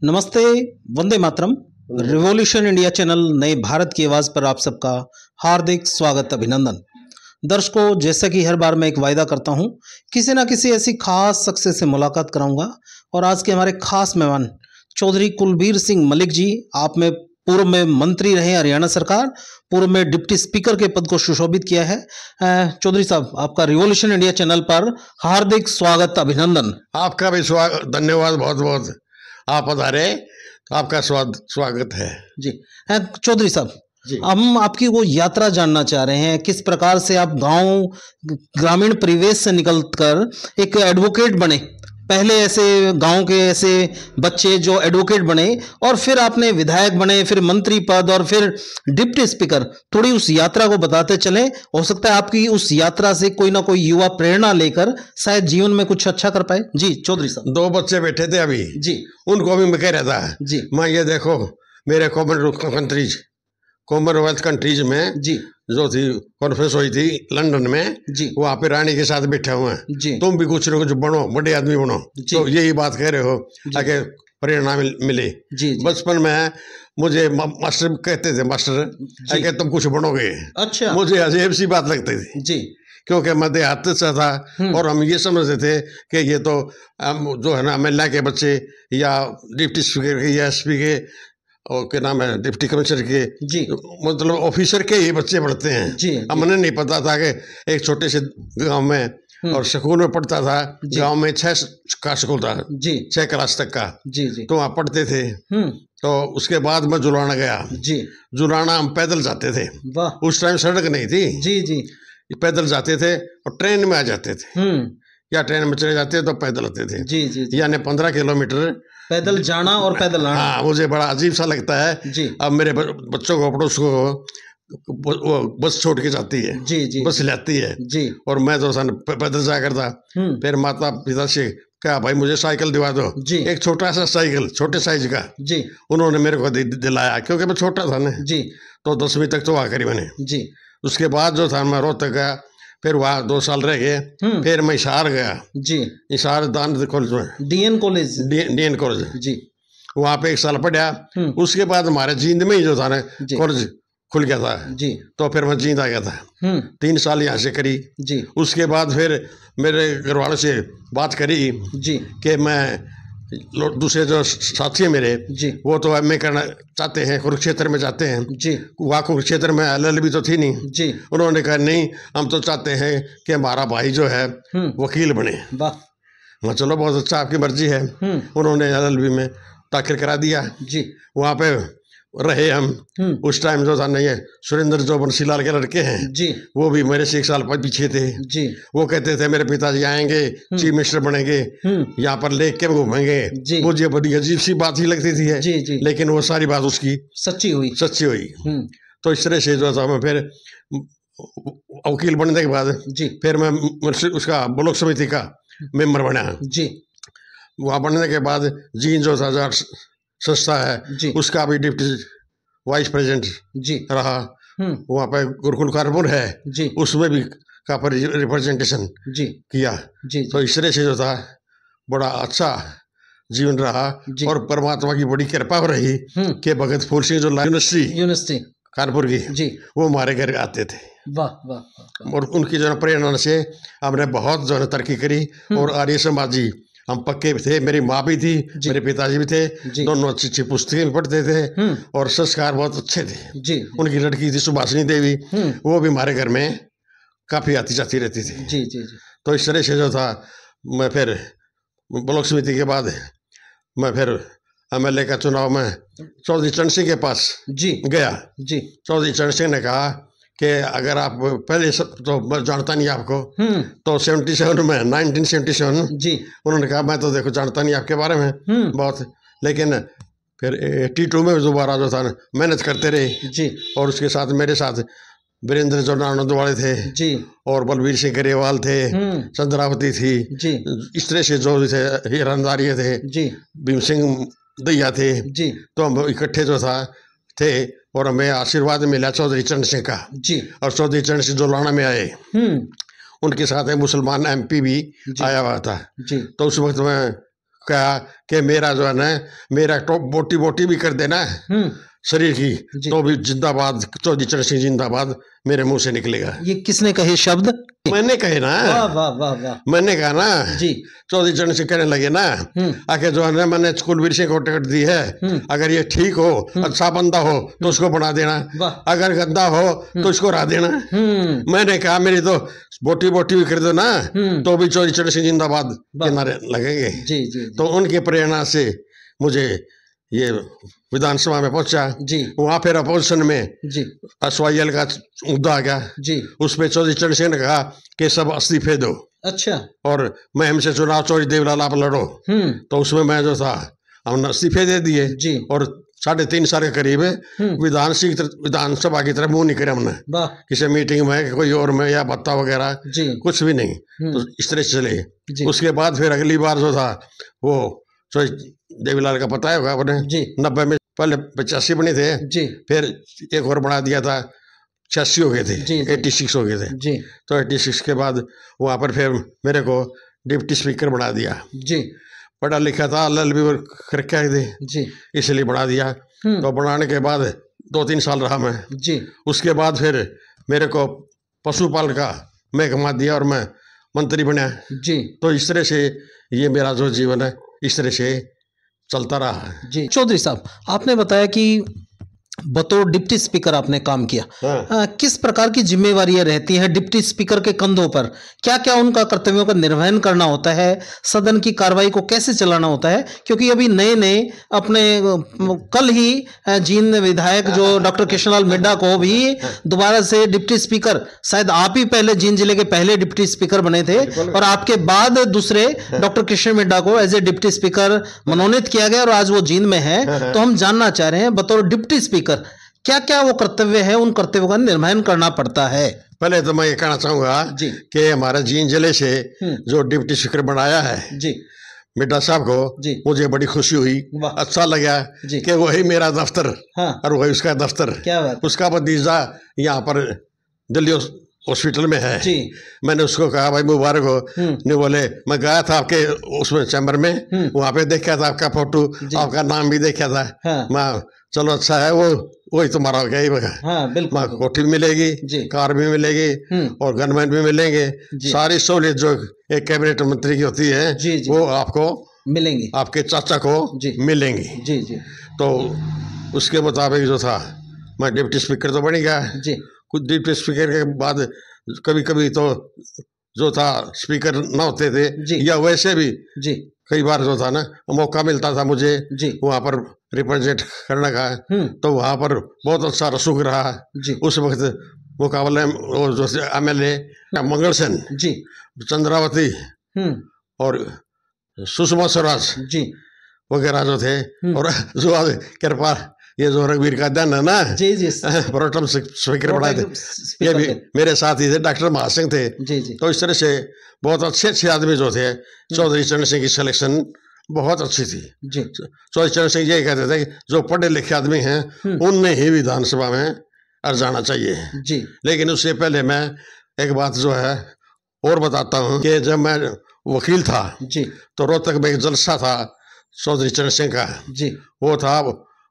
नमस्ते, Vande Mataram. Revolution India channel नए भारत की आवाज़ पर आप सबका हार्दिक स्वागत, अभिनंदन। दर्शकों, जैसा कि हर बार मैं एक वायदा करता हूं, किसी ना किसी ऐसी खास शख्स से मुलाकात कराऊंगा और आज के हमारे खास मेहमान चौधरी कुलबीर सिंह मलिक जी, आप में पूर्व में मंत्री रहे हरियाणा सरकार, पूर्व में डिप्टी स्पीकर के पद को सुशोभित किया है। चौधरी साहब, आपका रिवॉल्यूशन इंडिया चैनल पर हार्दिक स्वागत, अभिनंदन। आपका भी स्वागत, धन्यवाद बहुत बहुत। आप पधारे तो आपका स्वागत है जी। चौधरी साहब जी। हम आपकी वो यात्रा जानना चाह रहे हैं, किस प्रकार से आप गांव ग्रामीण परिवेश से निकलकर एक एडवोकेट बने। पहले ऐसे गांव के ऐसे बच्चे जो एडवोकेट बने और फिर आपने विधायक बने, फिर मंत्री पद और फिर डिप्टी स्पीकर। थोड़ी उस यात्रा को बताते चलें, हो सकता है आपकी उस यात्रा से कोई ना कोई युवा प्रेरणा लेकर शायद जीवन में कुछ अच्छा कर पाए। जी चौधरी साहब। 2 बच्चे बैठे थे अभी जी, उनको भी मैं कह रहा था जी, मैं ये देखो मेरे कॉमनवेल्थ कंट्रीज में जी, जो थी कॉन्फ्रेंस हुई थी लंदन में, जी, वहाँ पे रानी के साथ बैठे हुए हैं। जी, तुम भी कुछ न कुछ बनो, बड़े आदमी बनो। जी। तो यही बात कह रहे हो ताकि प्रेरणा मिले। जी, जी। बचपन में मुझे मास्टर कहते थे, मास्टर जी। कि तुम कुछ बनोगे। अच्छा। मुझे अजीब सी बात लगती थी जी, क्योंकि मैं देहात से था और हम ये समझते थे कि ये तो जो है ना एमएलए के बच्चे या डिप्टी स्पीकर के या एसपी के और क्या नाम है डिप्टी कमिश्नर के, जी, मतलब ऑफिसर के ही बच्चे पढ़ते हैं। जी, हमने नहीं पता था कि एक छोटे से गांव में और स्कूल में पढ़ता था। गांव में 6 का स्कूल था, जी, 6 क्लास तक का। जी, जी। तो वहाँ पढ़ते थे। तो उसके बाद मैं जुलाना गया। जी, जुलाना हम पैदल जाते थे, वाह। उस टाइम सड़क नहीं थी। जी, जी। पैदल जाते थे और ट्रेन में आ जाते थे, या ट्रेन में चले जाते तो पैदल आते थे। जी, जी, जी। यानी 15 किलोमीटर पैदल जाना और पैदल आना। हाँ, मुझे बड़ा अजीब सा लगता है। जी। अब मेरे बच्चों को पड़ोस को वो बस छोड़ के जाती है, जी, जी, बस लाती है जी। और मैं तो पैदल जाया करता। फिर माता पिता से कहा, भाई मुझे साइकिल दिवा दो। जी। एक छोटा सा साइकिल, छोटे साइज का। जी, उन्होंने मेरे को दिलाया क्योंकि मैं छोटा था ना। जी, तो 10वीं तक तो वहाँ करी मैंने। जी, उसके बाद जो था मैं रोहतक गया, फिर वहाँ 2 साल रह गए। फिर मैं हिसार गया। जी। हिसार दान कॉलेज में, डीएन कॉलेज। डीएन कॉलेज, जी। वहाँ पे 1 साल पढ़ा। उसके बाद हमारे जींद में ही जो था ना कॉलेज खुल गया था। जी। तो फिर मैं जींद आ गया था। 3 साल यहाँ से करी। जी। उसके बाद फिर मेरे घर वालों से बात करी जी। कि मैं दूसरे जो साथी हैं मेरे, जी। वो तो एमए करना चाहते हैं, कुरुक्षेत्र में जाते हैं। जी। वहाँ कुरुक्षेत्र में एलएलबी तो थी नहीं। जी। उन्होंने कहा नहीं, हम तो चाहते हैं कि हमारा भाई जो है वकील बने। वाह। मैं चलो बहुत अच्छा, आपकी मर्जी है। उन्होंने एलएलबी में दाखिल करा दिया। जी। वहाँ पे रहे हम। उस टाइम जो था नहीं है, सुरेंद्र जो बंसीलाल के लड़के हैं, जी, वो भी मेरे से 1 साल पीछे थे। जी। वो कहते थे मेरे पिताजी आएंगे, चीफ मिनिस्टर बनेंगे, यहाँ पर लेक के घूमेंगे। मुझे बड़ी अजीब सी बात ही लगती थी। जी, जी। लेकिन वो सारी बात उसकी सच्ची हुई। सच्ची हुई। तो इस तरह से जो था मैं फिर वकील बनने के बाद जी। फिर मैं उसका ब्लॉक समिति का मेंबर बना। जी। वहाँ बनने के बाद जीन जो था संस्था है, जी। उसका भी डिप्टी वाइस प्रेसिडेंट जी रहा। वहाँ पे गुरुकुल कानपुर है, जी, उसमें भी काफी रिप्रेजेंटेशन जी किया। जी। तो इस तरह से जो था बड़ा अच्छा जीवन रहा और परमात्मा की बड़ी कृपा रही कि भगत फूल सिंह जो यूनिवर्सिटी कानपुर की, जी, वो हमारे घर आते थे। वाह वाह वाह। और उनकी जो प्रेरणा से हमने बहुत जो है तरक्की करी और आर्य समाजी हम पक्के भी थे। मेरी माँ भी थी, मेरे पिताजी भी थे, दोनों अच्छी अच्छी पुस्तकें भी पढ़ते थे और संस्कार बहुत अच्छे थे। जी। उनकी लड़की थी सुभाषिनी देवी, वो भी हमारे घर में काफ़ी आती जाती रहती थी। जी, जी, जी। तो इस तरह से जो था मैं फिर ब्लॉक समिति के बाद मैं फिर एमएलए का चुनाव में चौधरी चरण सिंह के पास जी गया। जी। चौधरी चरण सिंह ने कहा कि अगर आप पहले तो मैं जानता नहीं आपको, तो 1977 जी, उन्होंने कहा मैं तो देखो जानता नहीं आपके बारे में बहुत, लेकिन फिर 82 में दोबारा जो था मेहनत करते रहे जी। और उसके साथ मेरे साथ वीरेंद्र जो आनंद वाले थे जी, और बलबीर सिंह गरेवाल थे, चंद्रावती थी जी। इस तरह से जो थे हीरानदारी थे जी, भीम सिंह दैया थे जी। तो हम इकट्ठे जो था थे और हमें आशीर्वाद मिला चौधरी चरण सिंह का। जी। और चौधरी चरण सिंह जोलाना में आए, उनके साथ एक मुसलमान एमपी भी आया हुआ था। जी। तो उस वक्त मैं कहा कि मेरा जो है ना, मेरा तो बोटी बोटी भी कर देना शरीर की, तो भी जिंदाबाद चौधरी चरण सिंह जिंदाबाद मेरे मुंह से निकलेगा। ये किसने कहे शब्द? मैंने कहे ना। वाह वाह वाह वाह। मैंने कहा ना जी। चौधरी चरण सिंह कहने लगे ना, आके जो है ना, मैंने कुलवीर सिंह को टिकट दी है, अगर ये ठीक हो, अच्छा बंदा हो तो उसको बना देना, अगर गंदा हो तो इसको हरा देना। मैंने कहा मेरी तो बोटी बोटी भी कर दो ना, तो भी चौधरी चरण सिंह जिंदाबाद के नारे लगेंगे। जी जी। तो उनकी प्रेरणा से मुझे ये विधानसभा में पहुंचा जी। वहां फिर अपोजिशन में जी SYL का मुद्दा आ गया जी। उसमें चौधरी चरण सिंह ने कहा कि सब इस्तीफे दो। अच्छा। और मैं हमसे चुनाव चौधरी देवलाल आप लड़ो। तो उसमें मैं जो था, हमने इस्तीफे दे दिए जी। और 3.5 साल के करीब विधानसभा की तरफ मुंह नहीं करे हमने, किसी मीटिंग में कोई और में या भत्ता वगैरह कुछ भी नहीं। तो इस तरह से चले। उसके बाद फिर अगली बार जो था वो देवीलाल का पता है होगा आपने, 90 में पहले 85 बने थे जी। फिर एक और बढ़ा दिया था, 86 हो गए थे, 86 हो गए थे जी। तो 86 के बाद वहाँ पर फिर मेरे को डिप्टी स्पीकर बना दिया जी। पढ़ा लिखा था, LLB करके थे जी, इसलिए बढ़ा दिया। तो बढ़ाने के बाद 2-3 साल रहा मैं जी। उसके बाद फिर मेरे को पशुपालन का महकमा दिया और मैं मंत्री बना जी। तो इस तरह से ये मेरा जो जीवन है इस तरह से चलता रहा जी। चौधरी साहब, आपने बताया कि बतौर डिप्टी स्पीकर आपने काम किया। किस प्रकार की जिम्मेवारियां रहती हैं डिप्टी स्पीकर के कंधों पर? क्या क्या उनका कर्तव्यों का निर्वहन करना होता है? सदन की कार्रवाई को कैसे चलाना होता है? क्योंकि अभी नए नए अपने कल ही जींद विधायक जो डॉक्टर कृष्णलाल मिड्डा को भी दोबारा से डिप्टी स्पीकर, शायद आप ही पहले जींद जिले के पहले डिप्टी स्पीकर बने थे और आपके बाद दूसरे डॉक्टर कृष्ण मिड्डा को एज ए डिप्टी स्पीकर मनोनीत किया गया और आज वो जींद में है। तो हम जानना चाह रहे हैं बतौर डिप्टी स्पीकर क्या क्या वो कर्तव्य है, उन कर्तव्यों का निर्वहन करना पड़ता है? पहले तो मैं ये कहना चाहूंगा कि हमारे जींद जिले से जो डिप्टी स्पीकर बनाया है जी मिड्डा साहब को, मुझे बड़ी खुशी हुई, अच्छा लगा कि वही मेरा दफ्तर और वही उसका दफ्तर। क्या बात? उसका भतीजा यहाँ पर दिल्ली हॉस्पिटल में है जी। मैंने उसको कहा भाई मुबारक हो। नहीं बोले, मैं गया था आपके उसमें चैम्बर में, वहाँ पे देखा था आपका फोटो, आपका नाम भी देखा था। मैं चलो अच्छा है, वो वही तुम्हारा हो गया ही। बिल्कुल, कोठी भी मिलेगी, कार भी मिलेगी और गनमैन भी मिलेंगे, सारी सहूलियत जो एक कैबिनेट मंत्री की होती है जी, जी, वो आपको मिलेंगी, आपके चाचा को मिलेंगी जी जी। तो उसके मुताबिक जो था मैं डिप्टी स्पीकर तो बन गया जी। कुछ डिप्टी स्पीकर के बाद कभी कभी तो जो था स्पीकर ना होते थे या वैसे भी जी कई बार जो था ना मौका मिलता था मुझे वहाँ पर रिप्रेजेंट करने का, तो वहाँ पर बहुत अच्छा रसूख रहा जी। उस वक्त मुकाबले जो MLA मंगल सेन जी, चंद्रावती और सुषमा स्वराज जी वगैरह जो थे, और जो आज कृपा ये जो रघुवीर का दिन है ना जी जी प्रोटेम स्पीकर बनाए थे, ये भी मेरे साथ ही थे, डॉक्टर महासिंह थे जी जी। तो इस तरह से बहुत अच्छे अच्छे आदमी जो थे, चौधरी चरण सिंह की सिलेक्शन बहुत अच्छी थी जी। चौधरी चरण सिंह यही कहते थे कि जो पढ़े लिखे आदमी हैं उनने ही विधानसभा में जाना चाहिए जी। लेकिन उससे पहले मैं एक बात जो है और बताता हूँ कि जब मैं वकील था जी, तो रोहतक में एक जलसा था चौधरी चरण सिंह का जी। वो था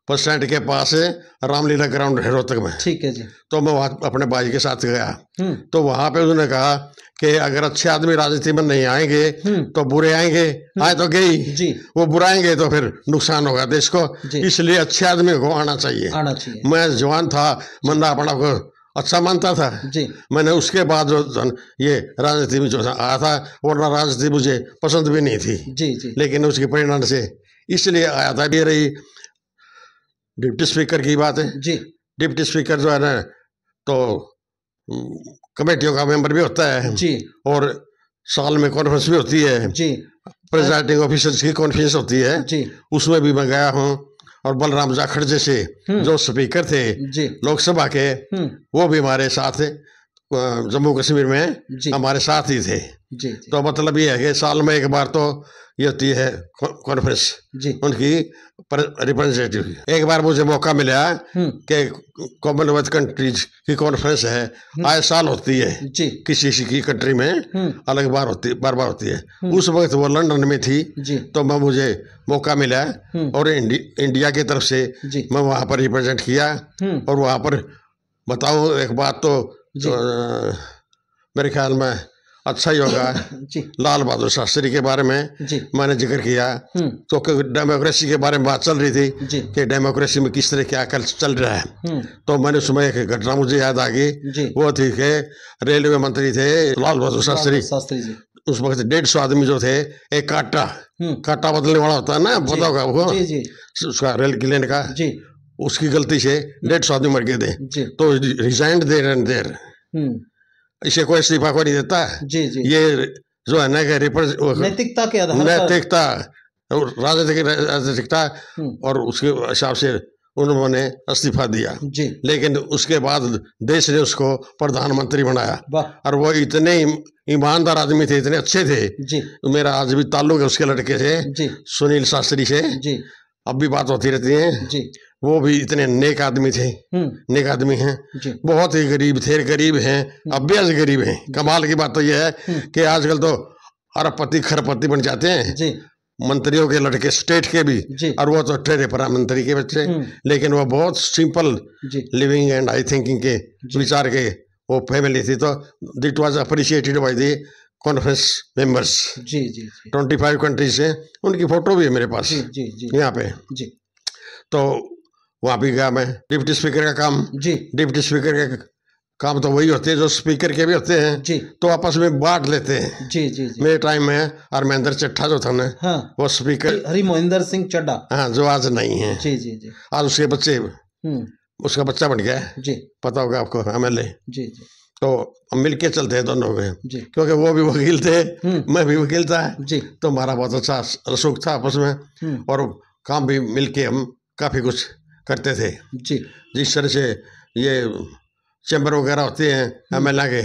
बस स्टैंड के पास रामलीला ग्राउंड है रोहतक में, ठीक है जी। तो मैं वहाँ अपने भाई के साथ गया, तो वहाँ पे उन्होंने कहा कि अगर अच्छे आदमी राजनीति में नहीं आएंगे तो बुरे आएंगे, आए तो गई जी, वो बुराएंगे तो फिर नुकसान होगा देश को, इसलिए अच्छे आदमी को आना चाहिए। मैं जवान था, मैं अपना को अच्छा मानता था जी। मैंने उसके बाद जो ये राजनीति में जो आया था, वरना राजनीति मुझे पसंद भी नहीं थी जी जी। लेकिन उसके परिणाम से इसलिए आया था। ये रही डिप्टी स्पीकर की बात है जी। डिप्टी स्पीकर जो है ना तो कमेटियों का मेंबर भी होता है जी, और साल में कॉन्फ्रेंस भी होती है जी, प्रेसिडिंग ऑफिसर्स की कॉन्फ्रेंस होती है जी, उसमें भी मैं गया हूँ। और बलराम जाखड़ जैसे जो स्पीकर थे लोकसभा के, वो भी हमारे साथ जम्मू कश्मीर में हमारे साथ ही थे जी। तो मतलब ये है कि साल में एक बार तो ये होती है कॉन्फ्रेंस उनकी रिप्रेजेंटेटिव। एक बार मुझे मौका मिला कि कॉमनवेल्थ कंट्रीज की कॉन्फ्रेंस है, आए साल होती है जी। किसी की कंट्री में अलग बार होती है। उस वक्त वो लंदन में थी जी। तो मुझे मौका मिला और इंडिया की तरफ से मैं वहाँ पर रिप्रेजेंट किया। और वहाँ पर बताऊँ एक बात तो मेरे ख्याल में अच्छा ही होगा। लाल बहादुर शास्त्री के बारे में मैंने जिक्र किया तो डेमोक्रेसी के बारे में बात चल रही थी कि डेमोक्रेसी में किस तरह क्या कल चल रहा है। तो मैंने उसमें एक घटना मुझे याद आ गई, वो थी कि रेलवे मंत्री थे लाल बहादुर शास्त्री जी। उस वक्त 150 आदमी जो थे, एक काटा बदलने वाला होता है ना, पता होगा वो उसका रेल की लेन का, उसकी गलती से 150 आदमी मर गए थे। तो रिजाइंड देर इसे कोई इस्तीफा को नहीं देता। ये जो है ना नैतिकता के आधार पर, नैतिकता राजनीतिकता और उसके हिसाब से उन्होंने इस्तीफा दिया। लेकिन उसके बाद देश ने उसको प्रधानमंत्री बनाया और वो इतने ईमानदार आदमी थे, इतने अच्छे थे। मेरा आज भी ताल्लुक है उसके लड़के से, सुनील शास्त्री से, अब भी बात होती रहती है। वो भी इतने नेक आदमी थे, नेक आदमी हैं, बहुत ही गरीब थे, गरीब हैं, अब भी आज गरीब हैं। कमाल की बात तो यह है कि आजकल तो अरबपति खरबपति बन जाते हैं मंत्रियों के लड़के, स्टेट के भी, और वो तो ठहरे प्रधानमंत्री के बच्चे। लेकिन वो बहुत simple living and high thinking के विचार के वो फैमिली थी। तो it was appreciated by the conference members 25 countries से। उनकी फोटो भी है मेरे पास यहाँ पे। तो वहाँ भी गया मैं। डिप्टी स्पीकर का काम, डिप्टी स्पीकर का काम तो वही होते हैं जो स्पीकर के भी होते हैं, तो आपस में बांट लेते हैं। मेरे टाइम में हरमहेंद्र चड्ढा जो था ना, वो स्पीकर, हरि मोहिंदर सिंह चड्ढा, हाँ, जो आज नहीं है। आज उसके बच्चे, उसका बच्चा बन गया है, पता होगा आपको, MLA। तो हम मिलके चलते हैं दोनों में, क्योंकि वो भी वकील थे, मैं भी वकील था, तो हमारा बहुत अच्छा रसूख था आपस में, और काम भी मिलके हम काफी कुछ करते थे। जिस तरह से ये चैम्बर वगैरह होते हैं MLA के,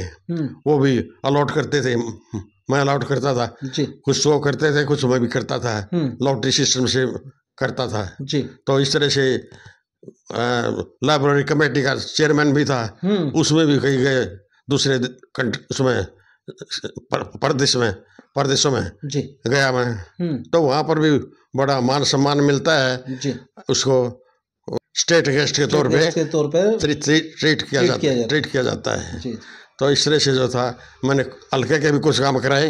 वो भी अलॉट करते थे, मैं अलॉट करता था, कुछ वो करते थे, कुछ मैं भी करता था, लॉटरी सिस्टम से करता था। तो इस तरह से लाइब्रेरी कमेटी का चेयरमैन भी था, उसमें भी कहीं गए दूसरे उसमें परदेशों में गया मैं, तो वहाँ पर भी बड़ा मान सम्मान मिलता है उसको, स्टेट गेस्ट के तौर पे ट्रीट किया जाता है। तो इस तरह से जो था, मैंने हल्के के भी कुछ काम कराए।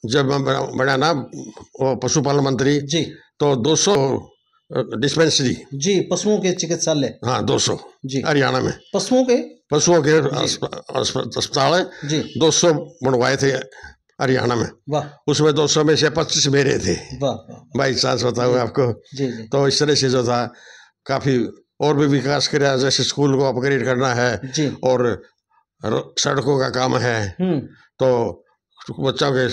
जब मैं बना ना वो पशुपालन मंत्री, तो 200 डिस्पेंसरी, पशुओं के चिकित्सालय, हाँ 200 हरियाणा में पशुओं के अस्पताल 200 बनवाए थे हरियाणा में। उसमें 200 में से 25 मेरे थे। बाई चांस बताऊँ आपको। तो इस तरह से जो था काफी और भी विकास किया, जैसे स्कूल को अपग्रेड करना है और सड़कों का काम है, तो बच्चों के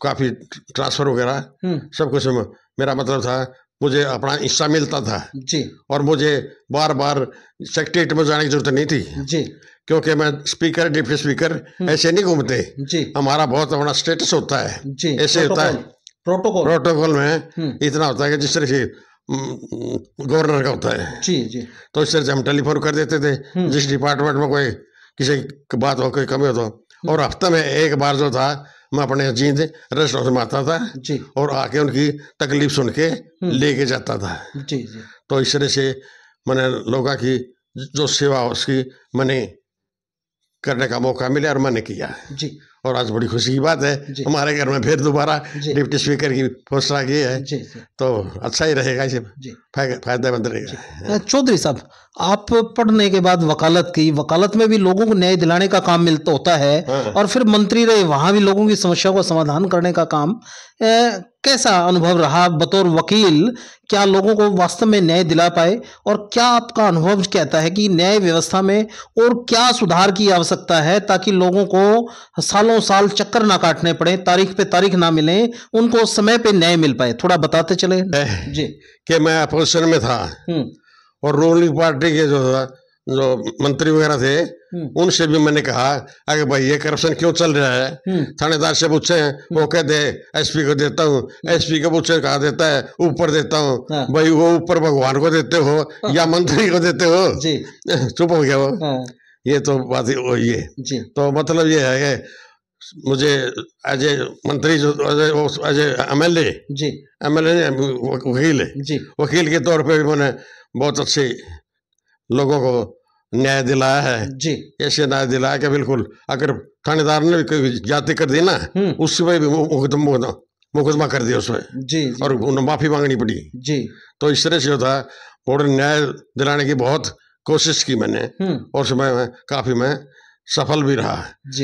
काफी ट्रांसफर वगैरह सब कुछ। मेरा मतलब था मुझे अपना हिस्सा मिलता था और मुझे बार बार सेक्रेटरीट में जाने की जरूरत नहीं थी, क्योंकि मैं स्पीकर, डिप्टी स्पीकर ऐसे नहीं घूमते। हमारा बहुत अपना स्टेटस होता है, ऐसे होता है प्रोटोकॉल में इतना होता है कि जिस तरह से गवर्नर का होता है। तो इस तरह से हम टेलीफोन कर देते थे जिस डिपार्टमेंट में कोई किसी की बात हो, कोई कमी हो तो। और हफ्ते में एक बार जो था मैं अपने जींद रेस्ट हाउस में आता था और आके उनकी तकलीफ सुन के लेके जाता था। तो इस तरह से मैंने लोगों की जो सेवा उसकी मैंने करने का मौका मिला और मैंने किया। और आज बड़ी खुशी की बात है, हमारे घर में फिर दोबारा डिप्टी स्पीकर की पोस्ट आ गई है, तो अच्छा ही रहेगा, इसे फायदेमंद रहेगा। चौधरी साहब, आप पढ़ने के बाद वकालत की, वकालत में भी लोगों को न्याय दिलाने का काम मिलता होता है, और फिर मंत्री रहे, वहां भी लोगों की समस्या को समाधान करने का काम। कैसा अनुभव रहा बतौर वकील? क्या लोगों को वास्तव में न्याय दिला पाए, और क्या आपका अनुभव कहता है कि न्याय व्यवस्था में और क्या सुधार की आवश्यकता है ताकि लोगों को सालों साल चक्कर ना काटने पड़े, तारीख पे तारीख ना मिले, उनको समय पे न्याय मिल पाए? थोड़ा बताते चले। कि मैं अपोजिशन में था और रूलिंग पार्टी के जो था जो मंत्री वगैरह थे उनसे भी मैंने कहा अगर भाई ये करप्शन क्यों चल रहा है, थानेदार से पूछे वो कहते एसपी को देता हूँ, एसपी को पूछे कहा देता है ऊपर देता हूँ। भाई वो ऊपर भगवान को देते हो या मंत्री को देते हो? चुप हो गया वो। ये तो बात वही है। तो मतलब ये है कि मुझे एज ए मंत्री जो एज ए एमएलए वकील के तौर पे भी मैंने बहुत अच्छे लोगों को न्याय दिलाया है। ऐसे न्याय दिलाया कि बिल्कुल अगर थानेदार ने कोई जाति कर दी ना उसमें भी मुकदमा कर दिया उसमें और उन्हें माफी मांगनी पड़ी। तो इस तरह से जो था और न्याय दिलाने की बहुत कोशिश की मैंने और उसमें काफी मैं सफल भी रहा।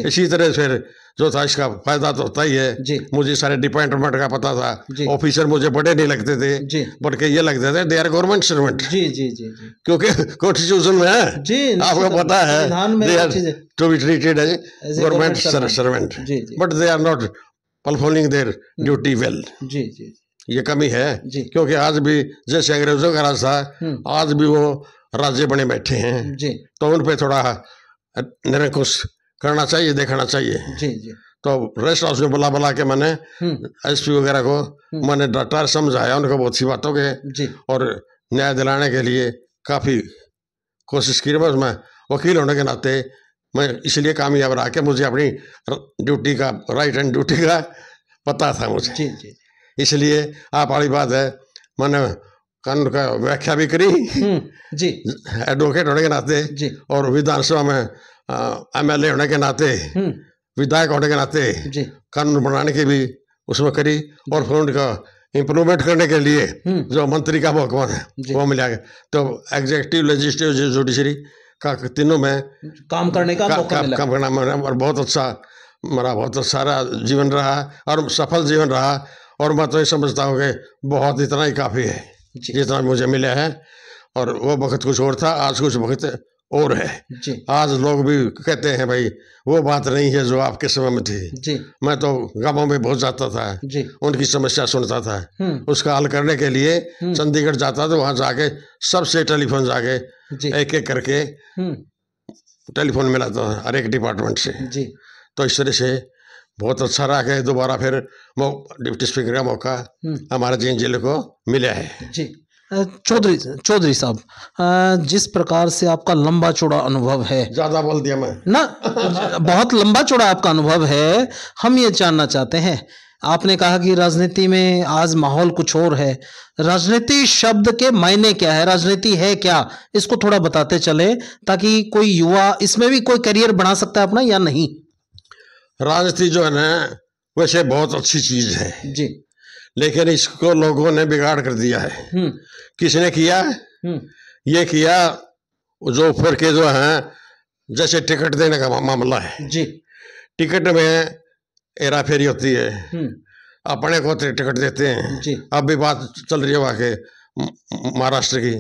इसी तरह फिर जो था इसका फायदा तो होता ही है। मुझे सारे डिपार्टमेंट का पता था, ऑफिसर मुझे बड़े नहीं लगते थे बल्कि ये लगते थे दे आर गवर्नमेंट सर्वेंट। क्योंकि कॉन्स्टिट्यूशन में है आपको पता है they are to be treated as government servant but they are not performing their duty well. ये कमी है क्योंकि आज भी जैसे अंग्रेजों का राज था आज भी वो राज्य बने बैठे हैं तो उन पे थोड़ा निरंकुश करना चाहिए, देखना चाहिए। तो रेस्ट हाउस में बुला के मैंने एसपी वगैरह को मैंने डॉक्टर समझाया उनको बहुत सी बातों के और न्याय दिलाने के लिए काफ़ी कोशिश की। बस मैं वकील होने के नाते मैं इसलिए कामयाब रहा कि मुझे अपनी ड्यूटी का राइट एंड ड्यूटी का पता था मुझे। इसलिए आप वाली बात है मैंने कानून का व्याख्या भी करी एडवोकेट होने के नाते और विधानसभा में एमएलए होने के नाते विधायक होने के नाते कानून बनाने की भी उसमें करी और फिर उनका इम्प्रूवमेंट करने के लिए जो मंत्री का मौका है वो मिला। तो एग्जीक्यूटिव लेजिस्लेटिव जुडिशरी का तीनों में काम करने का मौका मिला और बहुत अच्छा मेरा बहुत सारा जीवन रहा और सफल जीवन रहा। और मैं तो ये समझता हूँ कि बहुत इतना ही काफ़ी है जितना मुझे मिला है। और वो वक्त कुछ और था, आज कुछ वक्त और है। आज लोग भी कहते हैं भाई वो बात नहीं है जो आपके समय में थी। मैं तो गांवों में बहुत जाता था, उनकी समस्या सुनता था, उसका हल करने के लिए चंडीगढ़ जाता था। वहां जाके सबसे टेलीफोन जाके एक एक करके टेलीफोन मिलाता था हर एक डिपार्टमेंट से। तो इस तरह से बहुत अच्छा रहा कि दोबारा फिर डिप्टी स्पीकर का मौका हमारे जींद जिले को मिला है। चौधरी साहब, जिस प्रकार से आपका लंबा चौड़ा अनुभव है, ज्यादा बोल दिया मैं ना, बहुत लंबा चौड़ा आपका अनुभव है। हम ये जानना चाहते हैं, आपने कहा कि राजनीति में आज माहौल कुछ और है। राजनीति शब्द के मायने क्या है, राजनीति है क्या, इसको थोड़ा बताते चले ताकि कोई युवा इसमें भी कोई करियर बना सकता है अपना या नहीं। राजनीति जो है ना वैसे बहुत अच्छी चीज है लेकिन इसको लोगों ने बिगाड़ कर दिया है। किसने किया? ये किया जो ऊपर के जो है, जैसे टिकट देने का मामला है टिकट में हेरा फेरी होती है, अपने को टिकट देते हैं। अब भी बात चल रही है वहाँ के महाराष्ट्र की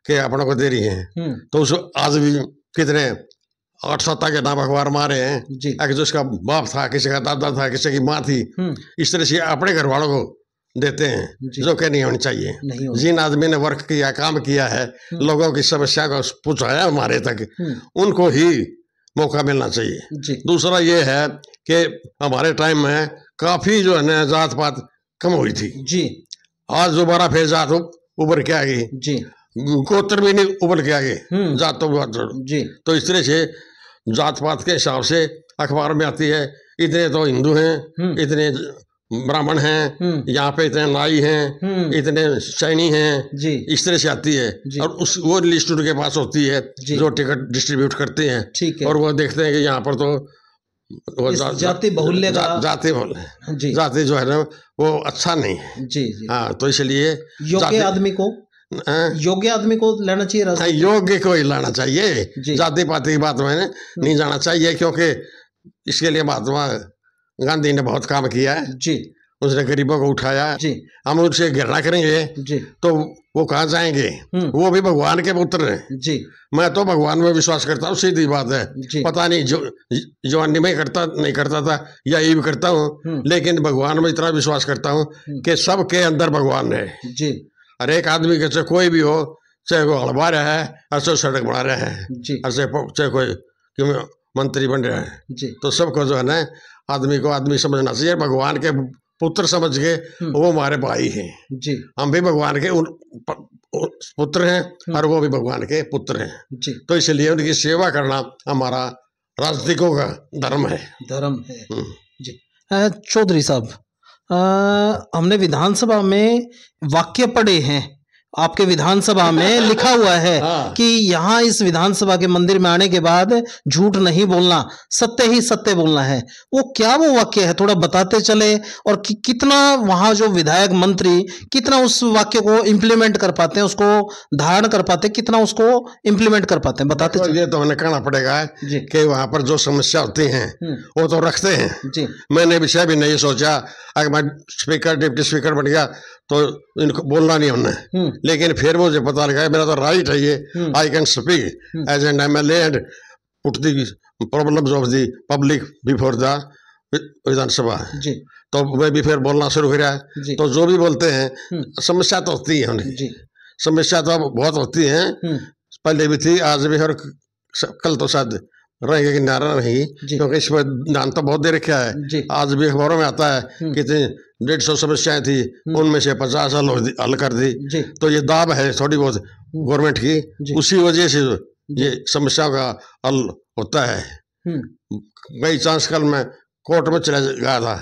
कि अपने को दे रही है। तो उस आज भी कितने 8 के नाम अखबार मारे हैं जो इसका बाप था, किसी का दादा था, किसी की माँ थी। इस तरह से अपने घर वालों को देते हैं जो कि नहीं होनी चाहिए। जिन आदमी ने वर्क किया, काम किया है, लोगों की समस्या को पहुंचाया हमारे तक, उनको ही मौका मिलना चाहिए। दूसरा ये है कि हमारे टाइम में काफी जो है ना जात पात कम हुई थी। आज दोबारा फिर जात उभर के आ गई, गोत्र भी नहीं उभर के आ गए, जात तो इस तरह से जात पात के हिसाब से अखबार में आती है इतने तो हिंदू हैं, इतने ब्राह्मण हैं, यहाँ पे इतने नाई हैं, इतने सैनी हैं, इस तरह से आती है। और उस वो लिस्ट उनके पास होती है जो टिकट डिस्ट्रीब्यूट करते हैं और वो देखते हैं कि यहाँ पर तो जाति बाहुल्य जाति जो है ना वो अच्छा नहीं है। हाँ, तो इसलिए योग्य आदमी को लाना चाहिए, योग्य को ही लाना चाहिए। जाति पाति की बात में नहीं जाना चाहिए क्योंकि इसके लिए महात्मा गांधी ने बहुत काम किया है। उसने गरीबों को उठाया। हम उनसे घृणा करेंगे तो वो कहाँ जाएंगे? वो भी भगवान के पुत्र हैं। मैं तो भगवान में विश्वास करता हूँ, सीधी बात है। पता नहीं जवानी में नहीं करता था या ये भी करता हूँ, लेकिन भगवान में इतना विश्वास करता हूँ कि सबके अंदर भगवान है। हर एक आदमी के कोई भी हो, चाहे कोई हड़बा रहा है और चाहे सड़क बना रहा है जी और चाहे कोई मंत्री बन रहा है, जी तो सबको जो है ना आदमी को आदमी समझना चाहिए। भगवान के पुत्र समझ के वो हमारे भाई हैं, जी हम भी भगवान के पुत्र हैं और वो भी भगवान के पुत्र हैं। जी तो इसलिए उनकी सेवा करना हमारा राजनीतिकों का धर्म है। जी चौधरी साहब, हमने विधानसभा में वाक्य पढ़े हैं, आपके विधानसभा में लिखा हुआ है कि यहाँ इस विधानसभा के मंदिर में आने के बाद झूठ नहीं बोलना, सत्य ही सत्य बोलना है। वो क्या वो वाक्य है, थोड़ा बताते चले, और कितना वहाँ जो विधायक मंत्री कितना उस वाक्य को इम्प्लीमेंट कर पाते हैं, उसको धारण कर पाते हैं, कितना उसको इम्प्लीमेंट कर पाते हैं, बताते चले। ये तो हमें कहना पड़ेगा कि वहाँ पर जो समस्या होती हैं वो तो रखते हैं जी। मैंने विषय भी नहीं सोचा, अगर मैं स्पीकर डिप्टी स्पीकर बन गया तो इनको बोलना नहीं हमने, लेकिन फिर मुझे पता लगा मेरा तो राइट है ये, I can speak as an MLA and put the problems of the public before the Vidhansabha. तो मैं भी फिर बोलना शुरू किया। तो जो भी बोलते हैं समस्या तो होती है, उन्हें समस्या तो बहुत होती है, पहले भी थी आज भी, और कल तो शायद रहेंगे कि नारा नहीं, क्योंकि इस पर ध्यान तो बहुत दे रखा है। आज भी अखबारों में आता है कितनी 150 समस्याएं थी, उनमें से 50 हल कर दी। तो ये दाब है थोड़ी बहुत गवर्नमेंट की, उसी वजह से ये समस्याओं का हल होता है। कई चांस कल मैं कोर्ट में चला गया था,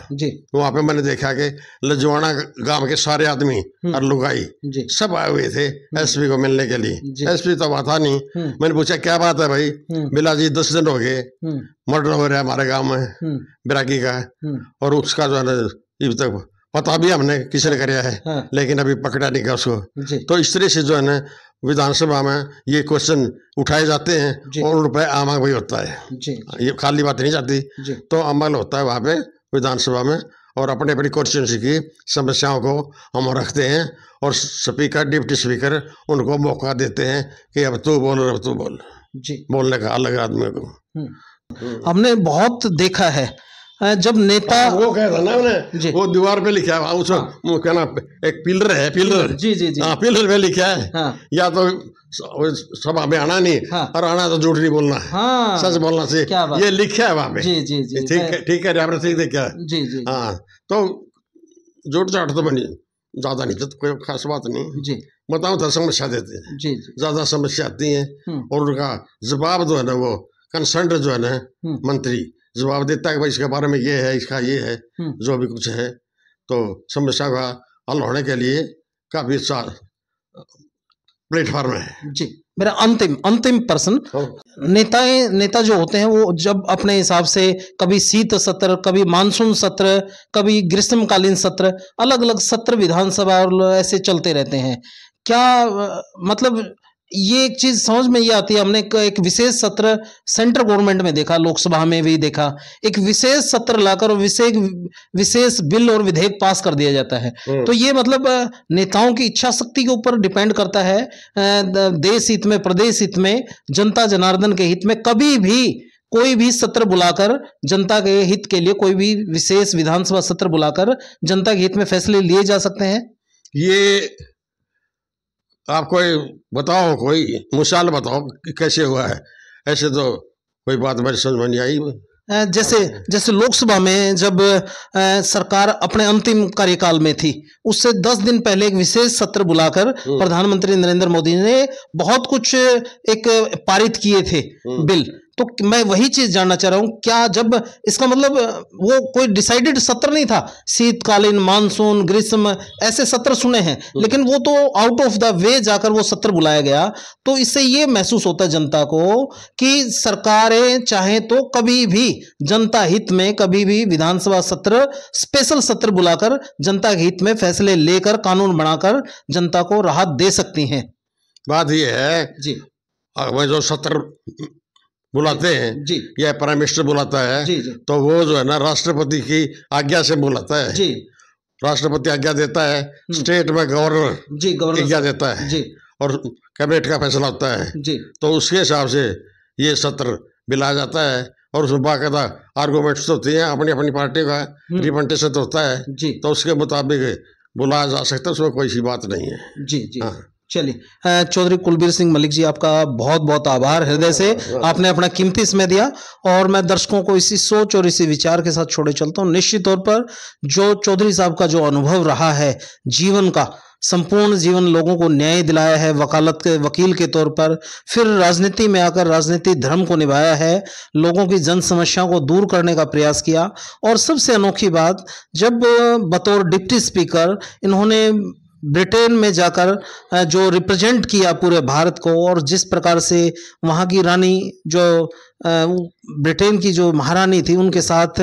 वहाँ पे मैंने देखा कि लजवाना गांव के सारे आदमी और लुगाई सब आए हुए थे SP को मिलने के लिए। SP तो वहाँ था नहीं। मैंने पूछा क्या बात है भाई? बिला जी 10 दिन हो गए मर्डर हो रहा है हमारे गांव में बिरागी का, और उसका जो है ना अभी तक पता भी हमने किसने कराया है, लेकिन अभी पकड़ा नहीं गया उसको। तो इस तरह से जो है ना विधानसभा में ये क्वेश्चन उठाए जाते हैं और उन पर अमल भी होता है, ये खाली बात नहीं जाती, तो अमल होता है वहाँ पे विधानसभा में। और अपने अपनी कॉन्स्टिट्यूंसी की समस्याओं को हम रखते हैं और स्पीकर डिप्टी स्पीकर उनको मौका देते हैं कि अब तू बोल, अब तू बोल, बोलने का अलग आदमी को। हमने बहुत देखा है जब नेता वो कहता ना उन्हें, वो दीवार पे लिखा है उसमें क्या ना, एक पिलर है, पिलर जी जी जी, पिलर पे लिखा है या तो सभा में आना नहीं, और आना तो झूठ नहीं बोलना, सच बोलना चाहिए, ये लिखा है वहाँ पे। जी जी जी, ठीक है आपने ठीक देखा जी जी। हाँ, तो झूठ झाट तो बनी ज्यादा नहीं, तो कोई खास बात नहीं जी। बताओ तो समस्या देते हैं जी, ज्यादा समस्या आती है और उनका जवाब जो है ना वो कंसर्न जो है ना मंत्री जवाब देता है कि भाई इसके बारे में ये है, इसका ये है, जो भी कुछ है। तो समस्या का हल होने के लिए काफी अच्छा प्लेटफॉर्म है जी। मेरा अंतिम प्रश्न, नेता जो होते हैं वो जब अपने हिसाब से कभी शीत सत्र, कभी मानसून सत्र, कभी ग्रीष्मकालीन सत्र, अलग अलग सत्र विधानसभा और ऐसे चलते रहते हैं। क्या मतलब ये एक चीज समझ में ये आती है, हमने एक विशेष सत्र सेंट्रल गवर्नमेंट में देखा, लोकसभा में भी देखा, एक विशेष सत्र लाकर विशेष बिल और विधेयक पास कर दिया जाता है। तो ये मतलब नेताओं की इच्छा शक्ति के ऊपर डिपेंड करता है, देश हित में, प्रदेश हित में, जनता जनार्दन के हित में कभी भी कोई भी सत्र बुलाकर जनता के हित के लिए कोई भी विशेष विधानसभा सत्र बुलाकर जनता के हित में फैसले लिए जा सकते हैं। ये आप कोई बताओ, कोई मिसाल बताओ कि कैसे हुआ है, ऐसे तो कोई बात मेरी समझ में नहीं आई। जैसे लोकसभा में जब सरकार अपने अंतिम कार्यकाल में थी, उससे 10 दिन पहले एक विशेष सत्र बुलाकर प्रधानमंत्री नरेंद्र मोदी ने बहुत कुछ एक पारित किए थे बिल। तो मैं वही चीज जानना चाह रहा हूं, क्या जब इसका मतलब वो कोई डिसाइडेड सत्र नहीं था, शीतकालीन, मानसून, ग्रीष्म ऐसे सत्र सुने हैं, लेकिन वो तो आउट ऑफ द वे जाकर वो सत्र बुलाया गया, तो इससे ये महसूस होता है जनता को कि सरकारें चाहे तो कभी भी जनता हित में कभी भी विधानसभा सत्र, स्पेशल सत्र बुलाकर जनता के हित में फैसले लेकर, कानून बनाकर जनता को राहत दे सकती हैं। बात ये है जी, मैं जो सत्र बुलाते हैं जी, या प्राइम मिनिस्टर बुलाता है जी, जी। तो वो जो है ना राष्ट्रपति की आज्ञा से बुलाता है जी, राष्ट्रपति आज्ञा देता है, स्टेट में गवर्नर जी आज्ञा देता है जी, और कैबिनेट का फैसला होता है जी। तो उसके हिसाब से ये सत्र बुलाया जाता है और उसमें बाकायदा आर्गूमेंट्स होती हैं, अपनी अपनी पार्टी का रिप्रेजेंटेशन होता है जी, तो उसके मुताबिक बुलाया जा सकता है, उसमें कोई सी बात नहीं है जी जी। हाँ। चलिए, चौधरी कुलबीर सिंह मलिक जी, आपका बहुत बहुत आभार हृदय से, आपने अपना कीमती समय दिया। और मैं दर्शकों को इसी सोच और इसी विचार के साथ छोड़े चलता हूँ। निश्चित तौर पर जो चौधरी साहब का जो अनुभव रहा है जीवन का, संपूर्ण जीवन लोगों को न्याय दिलाया है वकालत के वकील के तौर पर, फिर राजनीति में आकर राजनीति धर्म को निभाया है, लोगों की जन समस्याओं को दूर करने का प्रयास किया। और सबसे अनोखी बात, जब बतौर डिप्टी स्पीकर इन्होंने ब्रिटेन में जाकर जो रिप्रेजेंट किया पूरे भारत को, और जिस प्रकार से वहाँ की रानी जो ब्रिटेन की जो महारानी थी उनके साथ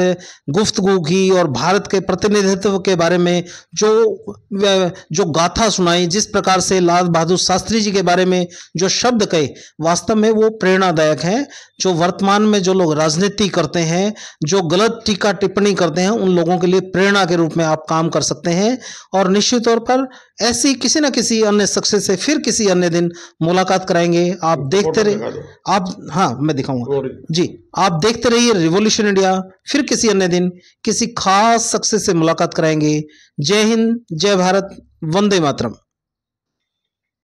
गुफ्तगू की और भारत के प्रतिनिधित्व के बारे में जो गाथा सुनाई, जिस प्रकार से लाल बहादुर शास्त्री जी के बारे में जो शब्द कहे, वास्तव में वो प्रेरणादायक हैं। जो वर्तमान में जो लोग राजनीति करते हैं, जो गलत टीका टिप्पणी करते हैं, उन लोगों के लिए प्रेरणा के रूप में आप काम कर सकते हैं। और निश्चित तौर पर ऐसी किसी न किसी अन्य सक्सेस से फिर किसी अन्य दिन मुलाकात कराएंगे। आप देखते रहिए, आप, हाँ मैं दिखाऊंगा जी, आप देखते रहिए रिवॉल्यूशन इंडिया। फिर किसी अन्य दिन किसी खास सक्सेस से मुलाकात कराएंगे। जय हिंद, जय भारत, वंदे मातरम।